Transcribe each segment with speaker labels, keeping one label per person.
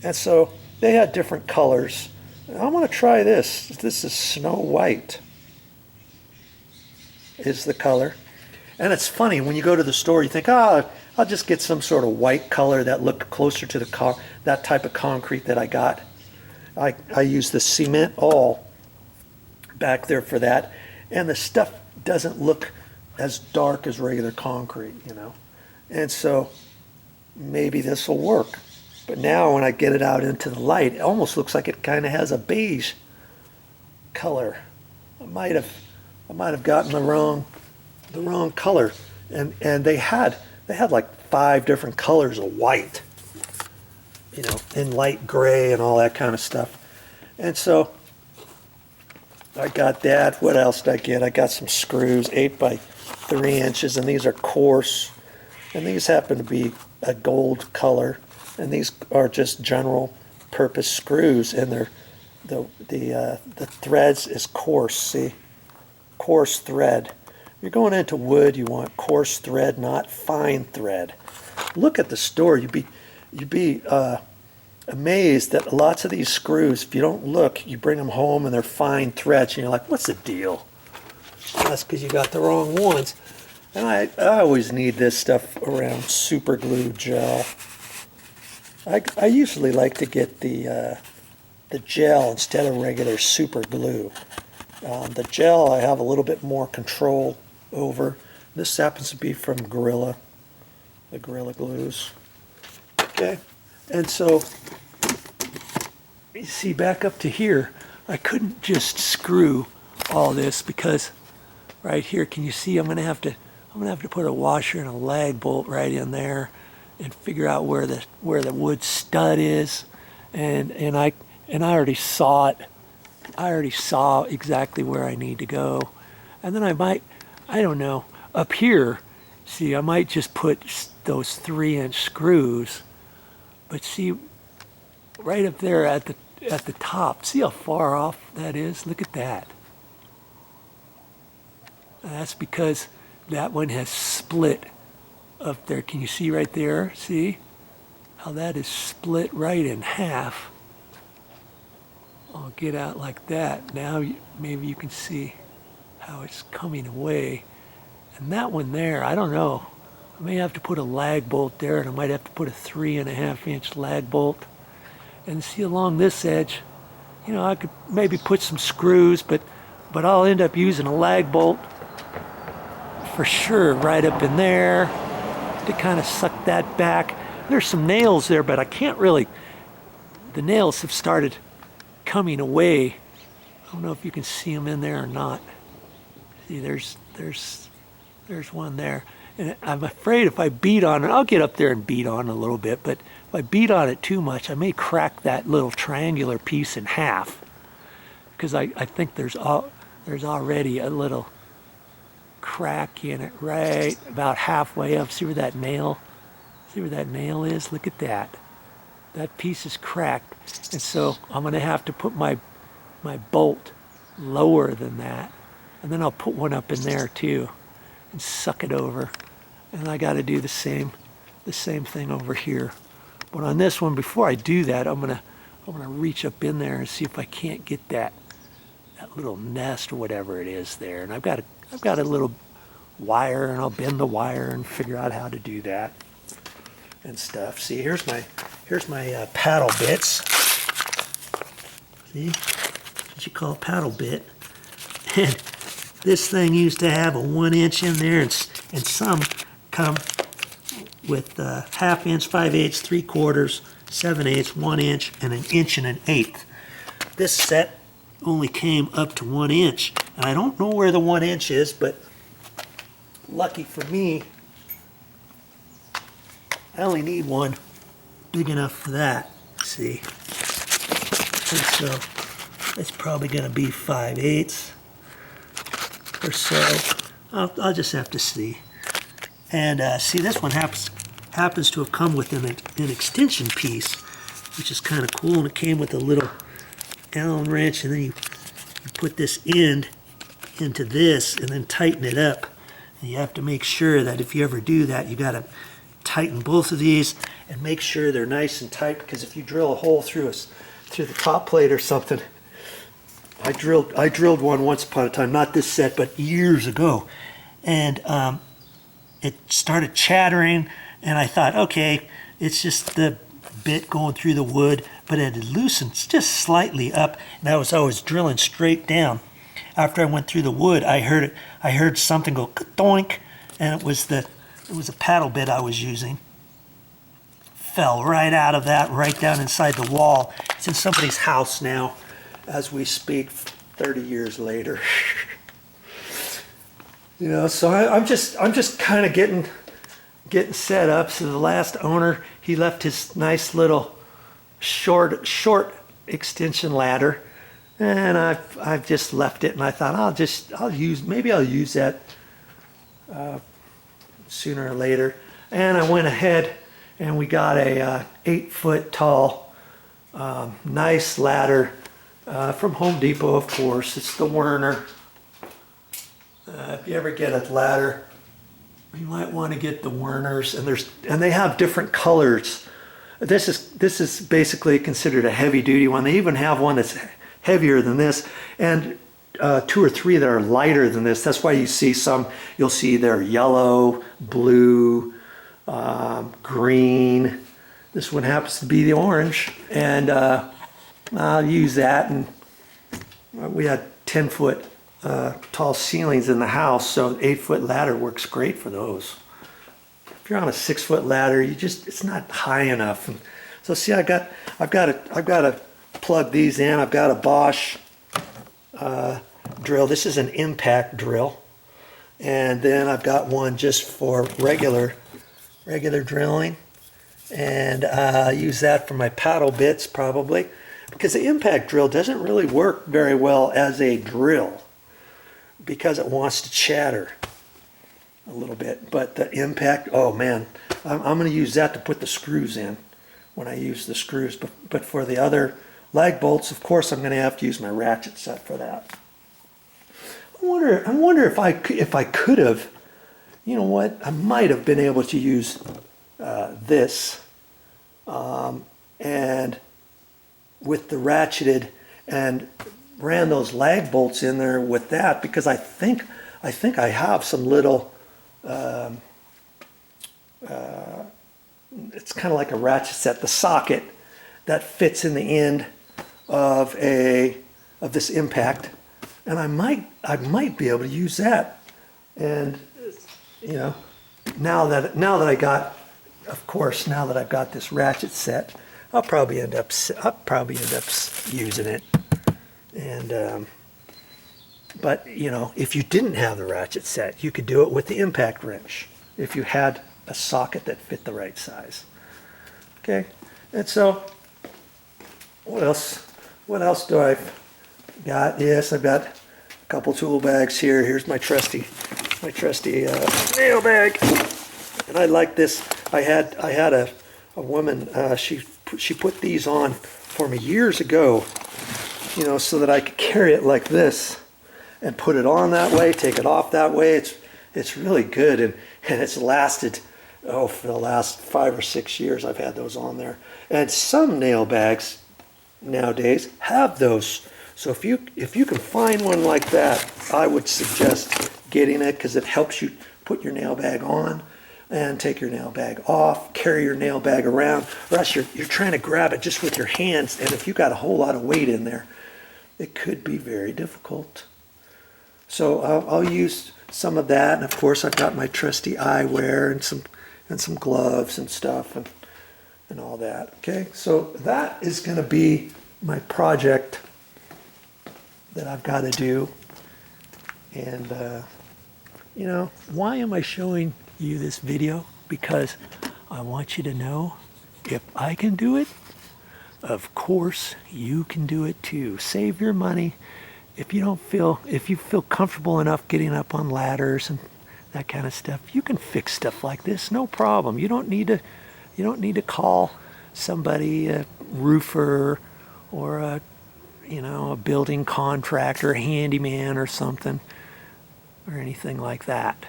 Speaker 1: And so they had different colors. I want to try this. This is Snow White is the color. And it's funny, when you go to the store, you think, oh, I'll just get some sort of white color that looked closer to that type of concrete that I got. I used the cement all back there for that. And the stuff doesn't look as dark as regular concrete, you know. And so maybe this will work. But now when I get it out into the light, it almost looks like it kind of has a beige color. I might have gotten the wrong color. And they had like 5 different colors of white, you know, and light gray and all that kind of stuff. And so I got that. What else did I get? I got some screws, 8 by 3 inches, and these are coarse. And these happen to be a gold color. And these are just general purpose screws, and the threads is coarse. See, coarse thread. If you're going into wood, you want coarse thread, not fine thread. Look at the store. You'd be amazed that lots of these screws, if you don't look, you bring them home and they're fine threads, and you're like, what's the deal? That's because you got the wrong ones. And I always need this stuff around super glue gel. I usually like to get the gel instead of regular super glue. The gel I have a little bit more control over. This happens to be from Gorilla, the Gorilla glues. Okay, and so you see back up to here, I couldn't just screw all this because right here, can you see? I'm gonna have to put a washer and a lag bolt right in there and figure out where the wood stud is, and I already saw it. I already saw exactly where I need to go, and then I don't know, up here, see, I might just put those 3-inch screws, but see, right up there at the top, see how far off that is? Look at that. And that's because that one has split up there. Can you see right there? See how that is split right in half? I'll get out like that. Now maybe you can see how it's coming away. And that one there, I don't know. I may have to put a lag bolt there, and I might have to put a 3.5-inch lag bolt. And see along this edge, you know, I could maybe put some screws, but I'll end up using a lag bolt for sure right up in there to kind of suck that back. There's some nails there, but I can't really, the nails have started coming away. I don't know if you can see them in there or not. See, there's one there. And I'm afraid if I beat on it, I'll get up there and beat on it a little bit, but if I beat on it too much, I may crack that little triangular piece in half, because I think there's already a little crack in it right about halfway up. See where that nail is? Look at that. That piece is cracked. And so I'm going to have to put my bolt lower than that. And then I'll put one up in there too and suck it over. And I got to do the same thing over here. But on this one, before I do that, I'm gonna reach up in there and see if I can't get that little nest or whatever it is there. And I've got a little wire, and I'll bend the wire and figure out how to do that and stuff. See, here's my paddle bits. See, what you call a paddle bit. And this thing used to have a 1-inch in there, and some come with 1/2 inch, 5/8, 3/4, 7/8, 1 inch, and 1 1/8. This set only came up to 1 inch. And I don't know where the 1 inch is, but lucky for me, I only need one big enough for that. See? And so it's probably going to be 5/8 or so. I'll just have to see. And see, this one happens to have come with an extension piece, which is kind of cool. And it came with a little Allen wrench, and then you put this end into this and then tighten it up. And you have to make sure that if you ever do that, you got to tighten both of these and make sure they're nice and tight, because if you drill a hole through through the top plate or something, I drilled one once upon a time, not this set, but years ago, and it started chattering, and I thought, okay, it's just the bit going through the wood, but it had loosened just slightly up, and I was drilling straight down. After I went through the wood, I heard something go doink, and it was a paddle bit I was using. Fell right out of that, right down inside the wall. It's in somebody's house now, as we speak, 30 years later. You know, so I'm just kind of getting set up. So the last owner, he left his nice little short extension ladder, and I've just left it, and I thought I'll use that sooner or later. And I went ahead and we got a 8-foot tall nice ladder from Home Depot, of course. It's the Werner. If you ever get a ladder, you might want to get the Werners, and they have different colors. This is basically considered a heavy duty one. They even have one that's heavier than this, and 2 or 3 that are lighter than this. That's why you see you'll see they're yellow, blue, green. This one happens to be the orange, and I'll use that. And we had 10-foot tall ceilings in the house, so 8-foot ladder works great for those. If you're on a 6-foot ladder, it's not high enough. And so see, I've got to plug these in. I've got a Bosch drill. This is an impact drill, and then I've got one just for regular drilling, and I use that for my paddle bits probably, because the impact drill doesn't really work very well as a drill because it wants to chatter a little bit. But the impact, oh man, I'm going to use that to put the screws in when I use the screws. But for the other lag bolts, of course, I'm going to have to use my ratchet set for that. I wonder if I could have, you know what, I might have been able to use this and with the ratcheted, and ran those lag bolts in there with that, because I think I have some little it's kind of like a ratchet set, the socket that fits in the end of this impact, and I might be able to use that. And you know, now that I've got this ratchet set, I'll probably end up using it. And but you know, if you didn't have the ratchet set, you could do it with the impact wrench if you had a socket that fit the right size. Okay, and so what else do I got? Yes, I've got a couple tool bags here. Here's my trusty nail bag, and I like this. I had a woman, she put these on for me years ago, you know, so that I could carry it like this and put it on that way, take it off that way. It's really good, and it's lasted, for the last 5 or 6 years I've had those on there. And some nail bags nowadays have those. So if you can find one like that, I would suggest getting it, because it helps you put your nail bag on and take your nail bag off, carry your nail bag around, or else you're trying to grab it just with your hands, and if you've got a whole lot of weight in there, it could be very difficult. So I'll use some of that, and of course I've got my trusty eyewear and some gloves and stuff and all that. Okay, so that is going to be my project that I've got to do. And you know, why am I showing you this video? Because I want you to know, if I can do it, of course you can do it too. Save your money. If you feel comfortable enough getting up on ladders and that kind of stuff, you can fix stuff like this, no problem. You don't need to call somebody, a roofer or a building contractor, handyman or something, or anything like that,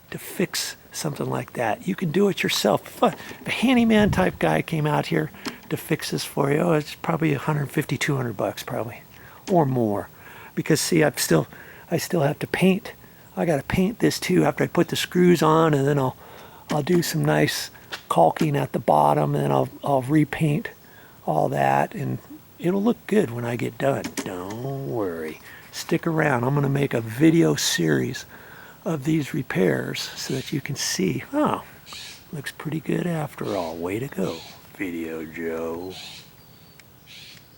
Speaker 1: to fix something like that. You can do it yourself. If a handyman type guy came out here to fix this for you, it's probably 150, 200 bucks probably, or more. Because see, I still have to paint. I got to paint this too after I put the screws on, and then I'll do some nice caulking at the bottom, and then I'll repaint all that, and it'll look good when I get done. Don't worry. Stick around. I'm going to make a video series of these repairs so that you can see, oh, looks pretty good after all. Way to go, Video Joe.